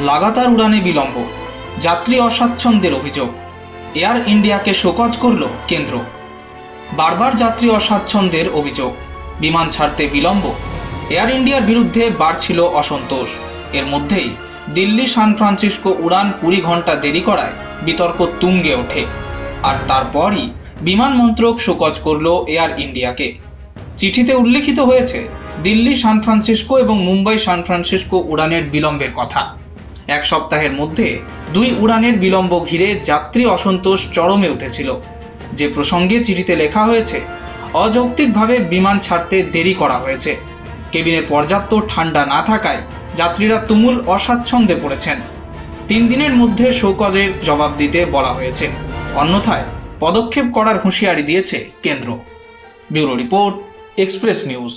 লাগাতার উড়ানে বিলম্ব, যাত্রী অস্বাচ্ছন্দ্যের অভিযোগ। এয়ার ইন্ডিয়াকে শোকজ করল কেন্দ্র। বারবার যাত্রী অস্বাচ্ছন্দ্যের অভিযোগ, বিমান ছাড়তে বিলম্ব, এয়ার ইন্ডিয়ার বিরুদ্ধে বাড়ছিল অসন্তোষ। এর মধ্যেই দিল্লি সান ফ্রান্সিসকো উড়ান 20 ঘন্টা দেরি করায় বিতর্ক তুঙ্গে ওঠে। আর তারপরই বিমান মন্ত্রক শোকজ করল এয়ার ইন্ডিয়াকে। চিঠিতে উল্লেখিত হয়েছে দিল্লি সান ফ্রান্সিসকো এবং মুম্বাই সান ফ্রান্সিসকো উড়ানের বিলম্বের কথা। এক সপ্তাহের মধ্যে 2 উড়ানের বিলম্ব ঘিরে যাত্রী অসন্তোষ চরমে উঠেছিল। যে প্রসঙ্গে চিঠিতে লেখা হয়েছে, অযৌক্তিকভাবে বিমান ছাড়তে দেরি করা হয়েছে। কেবিনে পর্যাপ্ত ঠান্ডা না থাকায় যাত্রীরা তুমুল অস্বাচ্ছন্দ্যে পড়েছেন। 3 দিনের মধ্যে শোকজের জবাব দিতে বলা হয়েছে, অন্যথায় পদক্ষেপ করার হুঁশিয়ারি দিয়েছে কেন্দ্র। Bureau report, express news.